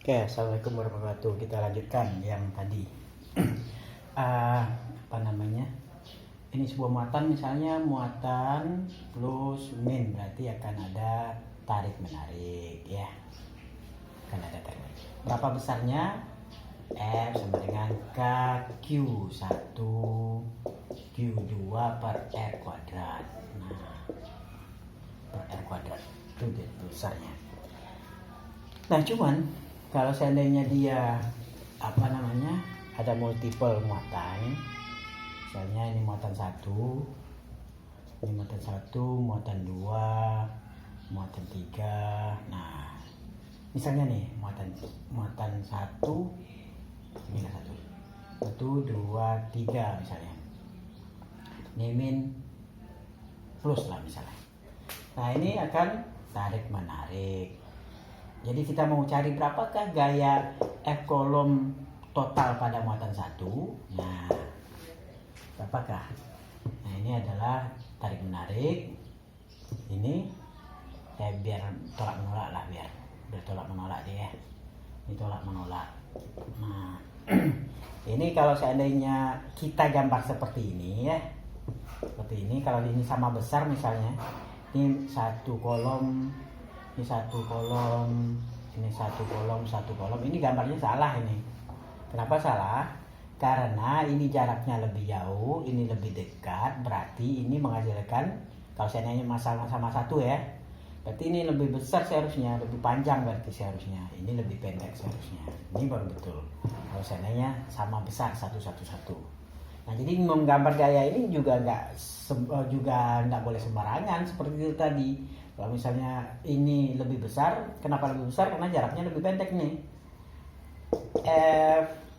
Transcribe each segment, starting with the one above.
Oke, assalamualaikum warahmatullahi wabarakatuh. Kita lanjutkan yang tadi. Apa namanya? Ini sebuah muatan, misalnya muatan plus min, berarti akan ada tarik menarik, ya. Akan ada tarik menarik. Berapa besarnya? F sama dengan KQ1 Q2 per R kuadrat. Nah, per R kuadrat itu besarnya. Nah, cuman kalau seandainya dia ada multiple muatan, misalnya ini muatan 1, ini muatan 1, muatan 2, muatan 3. Nah, misalnya nih muatan 1, ini kan 1, 2, 3 misalnya. Ini min plus lah misalnya. Nah, ini akan tarik menarik. Jadi kita mau cari berapakah gaya F kolom total pada muatan 1. Nah, berapakah? Nah, ini adalah tarik menarik. Ini biar tolak menolak lah, biar tolak menolak dia. Ini tolak menolak. Nah, ini kalau seandainya kita gambar seperti ini ya. Seperti ini, kalau ini sama besar misalnya. Ini satu kolom, ini satu kolom, ini satu kolom, satu kolom. Ini gambarnya salah ini. Kenapa salah? Karena ini jaraknya lebih jauh, ini lebih dekat. Berarti ini menghasilkan, kalau seandainya sama-sama satu ya, berarti ini lebih besar seharusnya, lebih panjang berarti seharusnya. Ini lebih pendek seharusnya. Ini baru betul. Kalau seandainya sama besar satu. Nah, jadi menggambar gaya ini juga nggak boleh sembarangan seperti itu tadi. Kalau misalnya ini lebih besar, kenapa lebih besar? Karena jaraknya lebih pendek nih.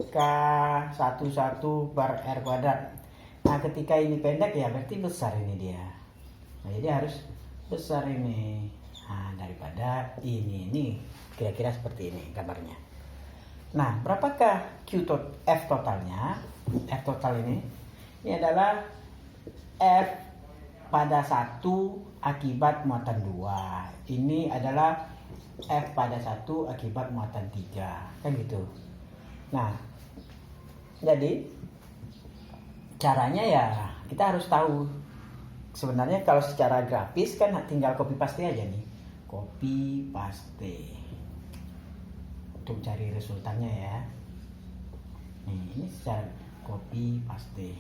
FK11 per R kuadrat. Nah, ketika ini pendek ya berarti besar ini dia. Nah, jadi harus besar ini. Nah, daripada ini kira-kira seperti ini gambarnya. Nah, berapakah F totalnya? F total ini adalah F pada 1 akibat muatan 2. Ini adalah F pada 1 akibat muatan 3. Kan gitu. Nah, jadi caranya ya kita harus tahu. Sebenarnya kalau secara grafis kan tinggal copy paste aja nih. Copy paste. Untuk cari resultannya ya. Nih, ini secara copy paste.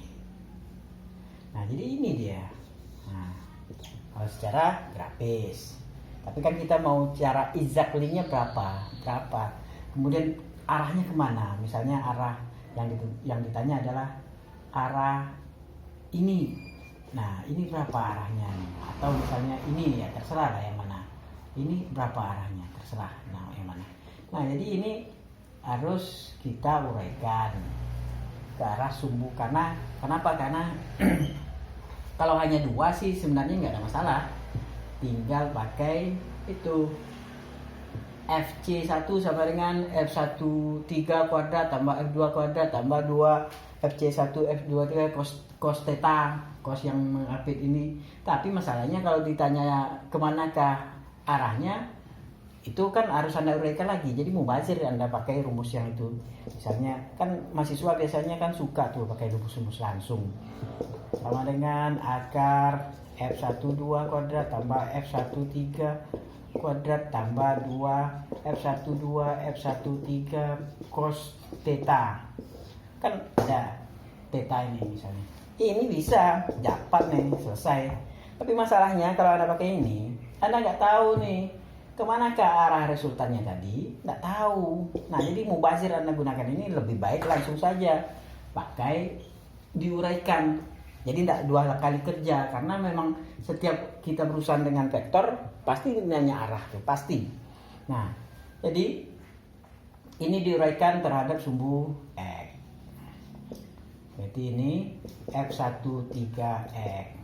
Nah, jadi ini dia. Nah, kalau secara grafis. Tapi kan kita mau cara exactly-nya berapa. Kemudian arahnya kemana? Misalnya arah yang ditanya adalah arah ini. Nah, ini berapa arahnya nih? Atau misalnya ini ya, terserah lah yang mana. Ini berapa arahnya? Terserah. Nah, yang mana? Nah, jadi ini harus kita uraikan ke arah sumbu. Kenapa? Karena kalau hanya 2 sih sebenarnya nggak ada masalah. Tinggal pakai itu FC1 sama dengan F13 kuadrat tambah F2 kuadrat tambah 2 FC1 F23 cos theta, cos yang mengapit ini. Tapi masalahnya kalau ditanya kemanakah arahnya, itu kan harus Anda uraikan lagi. Jadi mubazir Anda pakai rumus yang itu. Misalnya kan mahasiswa biasanya kan suka tuh pakai rumus langsung. Sama dengan akar F12 kuadrat tambah F13 kuadrat tambah 2 F12 F13 cos theta. Kan ada theta ini misalnya. Ini bisa dapat nih, selesai. Tapi masalahnya kalau Anda pakai ini, Anda nggak tahu nih kemana ke arah resultannya tadi, nggak tahu. Nah, jadi mubazir Anda gunakan ini lebih baik langsung saja pakai diuraikan. Jadi tidak 2 kali kerja, karena memang setiap kita berurusan dengan vektor pasti nanya arah tuh, pasti. Nah, jadi ini diuraikan terhadap sumbu X. Berarti ini F13X.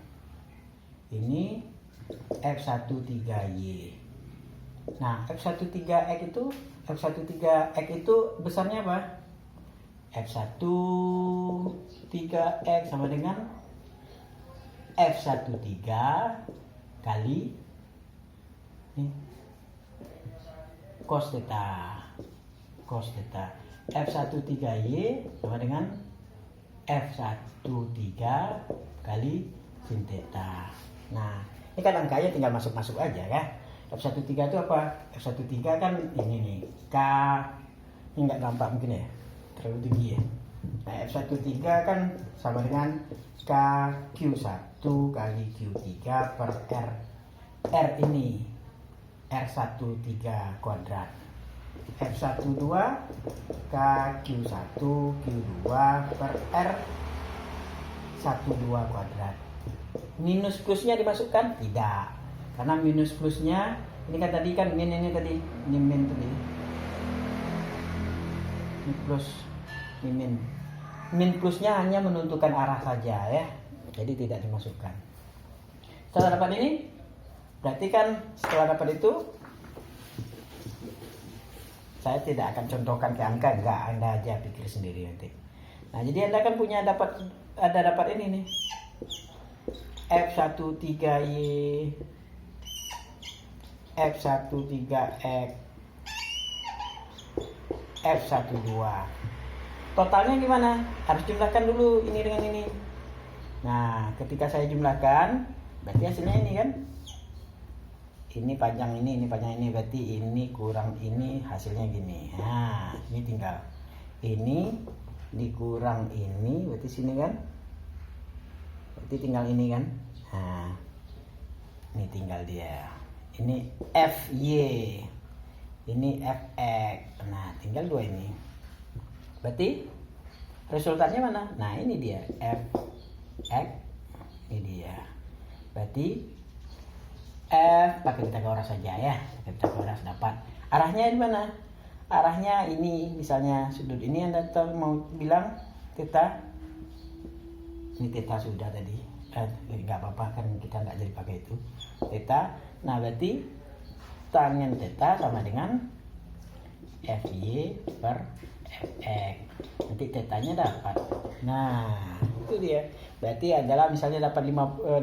Ini F13Y. Nah, F13X itu besarnya apa? F13X sama dengan F13 kali cos theta. cos theta. F13Y sama dengan F13 kali sin theta. Nah, ini kan angkanya tinggal masuk-masuk aja ya. F13 itu apa? F13 kan ini nih, K. Ini nggak nampak mungkin ya, terlalu tinggi ya. Nah, F13 kan sama dengan K Q1 kali Q3 per R. R ini R13 kuadrat. F12 K Q1 Q2 per R12 kuadrat. Minus plusnya dimasukkan? Tidak. Karena minus plusnya, ini kan tadi kan min ini tadi. Ini min tadi. Ini plus, ini min. Min plusnya hanya menentukan arah saja ya. Jadi tidak dimasukkan. Setelah dapat ini, berarti kan setelah dapat itu, saya tidak akan contohkan ke angka, enggak, Anda aja pikir sendiri nanti. Nah, jadi Anda kan punya dapat ini nih. F13Y, F13X, F12. Totalnya gimana? Harus jumlahkan dulu ini dengan ini. Nah, ketika saya jumlahkan, berarti hasilnya ini kan? Ini panjang ini panjang ini, berarti ini kurang ini hasilnya gini. Nah, ini tinggal ini dikurang ini, berarti sini kan? Berarti tinggal ini kan? Nah, ini tinggal dia. Ini FY, ini FX. Nah, tinggal dua ini. Berarti resultannya mana? Nah, ini dia FX, ini dia. Berarti F pakai Pitagoras saja ya, pakai Pitagoras dapat. Arahnya di mana? Arahnya ini, misalnya sudut ini Anda mau bilang theta. Ini theta sudah tadi. Nggak apa-apa kan, kita nggak jadi pakai itu. Theta. Nah, berarti tangen theta sama dengan FY per FX. Nanti tetanya dapat. Nah, itu dia. Berarti adalah misalnya dapat 30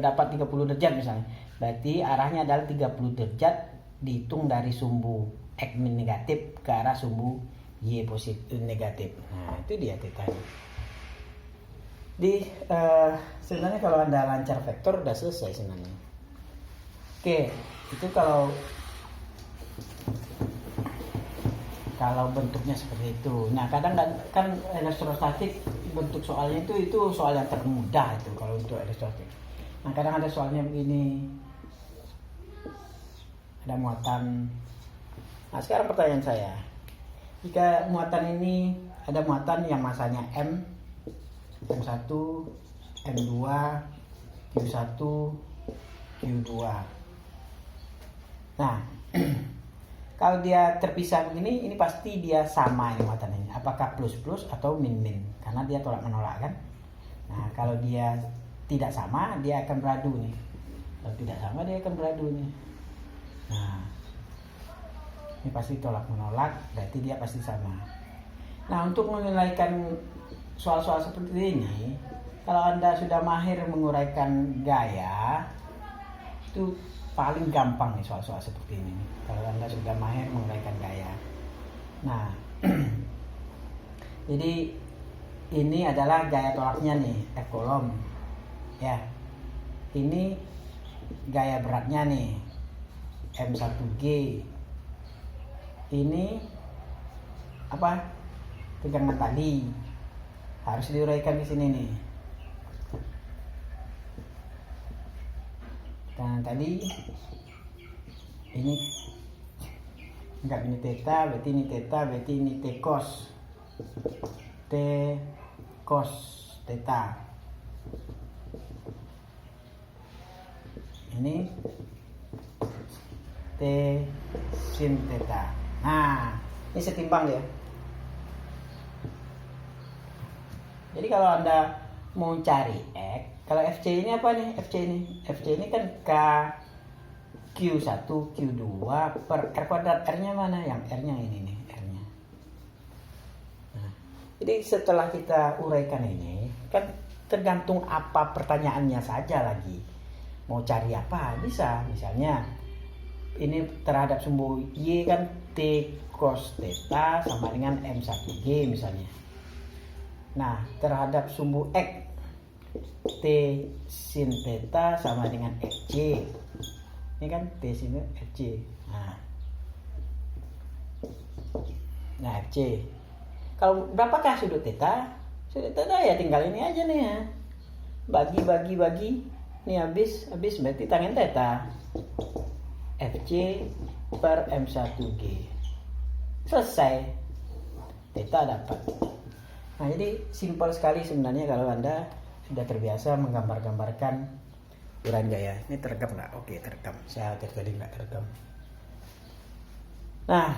derajat misalnya. Berarti arahnya adalah 30 derajat dihitung dari sumbu X min negatif ke arah sumbu Y positif negatif. Nah, itu dia tetanya. Sebenarnya kalau Anda lancar vektor udah selesai sebenarnya. Oke, itu kalau bentuknya seperti itu. Nah, kadang kan elektrostatik bentuk soalnya itu soal yang termudah itu kalau untuk elektrostatik. Nah, kadang ada soalnya begini. Ada muatan. Nah, sekarang pertanyaan saya. Jika muatan ini ada muatan yang masanya M, M1, M2, Q1, Q2. Nah, kalau dia terpisah begini, ini pasti dia sama ini muatan ini. Apakah plus-plus atau min-min? Karena dia tolak-menolak kan. Nah, kalau dia tidak sama, dia akan beradu nih. Kalau tidak sama, dia akan beradu nih. Nah, ini pasti tolak-menolak, berarti dia pasti sama. Nah, untuk menilaikan soal-soal seperti ini, kalau Anda sudah mahir menguraikan gaya, itu paling gampang nih soal-soal seperti ini. Kalau Anda sudah mahir menguraikan gaya. Nah, jadi ini adalah gaya tolaknya nih, F kolom. Ya. Ini gaya beratnya nih, M1G. Ini apa? Tegangan tali. Harus diuraikan di sini nih. Tegangan tali. Ini enggak, ini theta, berarti ini theta, berarti ini T cos. T cos theta. Ini T sin theta. Nah, ini setimbang ya. Jadi kalau Anda mau cari X, kalau FC ini apa nih? FC ini kan K Q1 Q2 per R kuadrat. R-nya mana? Yang R-nya ini nih, R-nya. Nah, jadi setelah kita uraikan ini, kan tergantung apa pertanyaannya saja lagi. Mau cari apa? Bisa, misalnya ini terhadap sumbu Y kan T cos theta sama dengan M1G misalnya. Nah, terhadap sumbu X T sin theta sama dengan XJ. Ini kan T sin XJ. Nah, FC. Kalau berapakah sudut theta? Sudut theta ya tinggal ini aja nih ya. Bagi. Ini habis berarti tangen theta. FC per M1G. Selesai. Theta dapat. Nah, jadi simpel sekali sebenarnya kalau Anda sudah terbiasa menggambar-gambarkan uraian gaya. Ini terekam nggak? Oke, terekam. Saya tadi nggak terekam. Nah,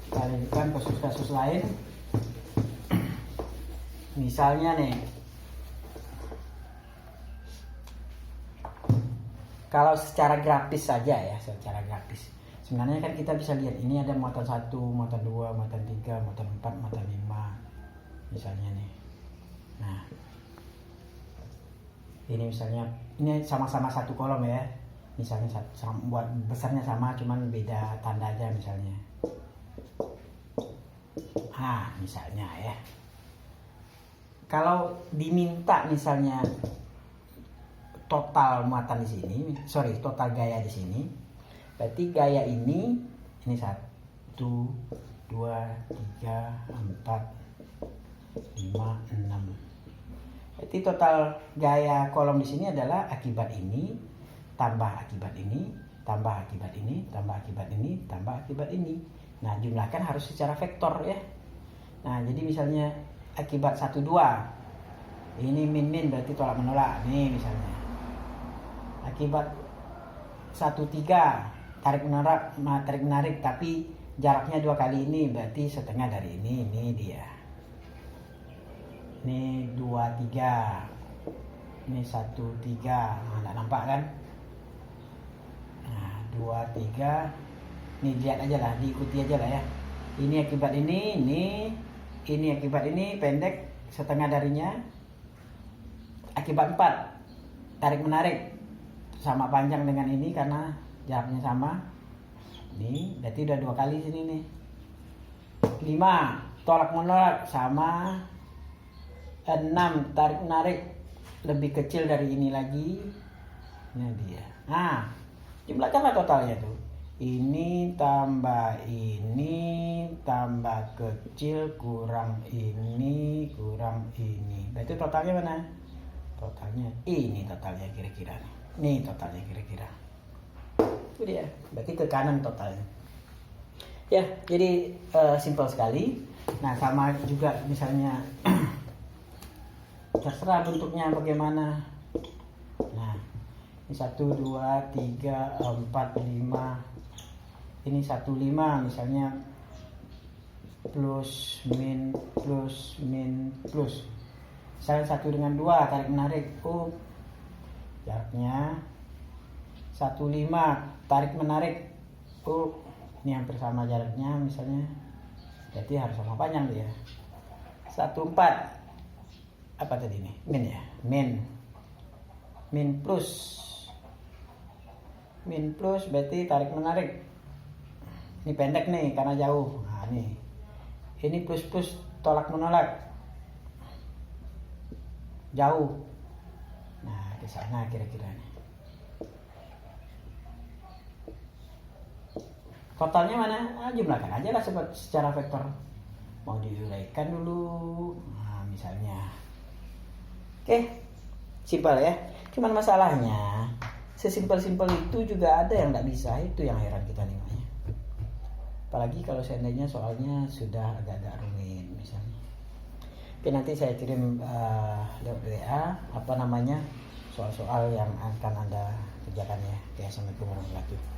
kita lanjutkan kasus-kasus lain. Misalnya nih, kalau secara grafis saja ya, secara grafis. Sebenarnya kan kita bisa lihat ini ada muatan 1, muatan 2, muatan 3, muatan 4, muatan 5. Misalnya nih. Nah, ini misalnya ini sama-sama satu kolom ya. Misalnya buat besarnya sama cuman beda tanda aja misalnya. Misalnya ya. Kalau diminta misalnya total muatan di sini, total gaya di sini, berarti gaya ini 1, 2, 3, 4, 5, 6. Berarti total gaya kolom di sini adalah akibat ini tambah akibat ini, tambah akibat ini, tambah akibat ini, tambah akibat ini. Nah, jumlahkan harus secara vektor ya. Nah, jadi misalnya akibat 1, 2. Ini min berarti tolak menolak. Nih misalnya. Akibat 1, 3 tarik menarik tapi jaraknya 2 kali ini berarti setengah dari ini dia. Ini 2, 3. Ini 1, 3. Nggak nampak kan? 2, 3. Nih lihat aja lah, diikuti aja lah ya. Ini akibat ini akibat ini pendek setengah darinya. Akibat 4 tarik menarik sama panjang dengan ini karena jaraknya sama. Ini berarti udah 2 kali sini nih. 5 tolak menolak sama. 6 tarik menarik lebih kecil dari ini lagi. Ini dia. Jumlahkanlah totalnya tuh. Ini tambah kecil kurang ini. Berarti totalnya mana? Totalnya ini totalnya kira-kira. Nih totalnya kira-kira. Itu dia. Berarti ke kanan totalnya. Ya, jadi simpel sekali. Nah, sama juga misalnya terserah bentuknya bagaimana. Nah, ini 1, 2, 3, 4, 5. Ini 1, 5 misalnya plus min. Misalnya 1 dengan 2 tarik menarik. Jaraknya 1, 5 tarik menarik. Ini hampir sama jaraknya misalnya. Berarti harus sama panjang dia. 1, 4. Apa tadi nih? Min ya. Min plus berarti tarik menarik. Ini pendek nih karena jauh. Nah, nih. Ini plus tolak menolak. Jauh. Nah, di sana kira-kira nih. Totalnya mana? Jumlahkan aja lah secara vektor. Mau diuraikan dulu. Nah, misalnya. Oke. Simpel ya. Cuman masalahnya sesimpel-simpel itu juga ada yang nggak bisa. Itu yang heran kita nih. Apalagi kalau seandainya soalnya sudah agak-agak rumit misalnya. Oke, nanti saya kirim lewat WA soal-soal yang akan Anda kerjakan ya. Oke, assalamualaikum warahmatullahi wabarakatuh.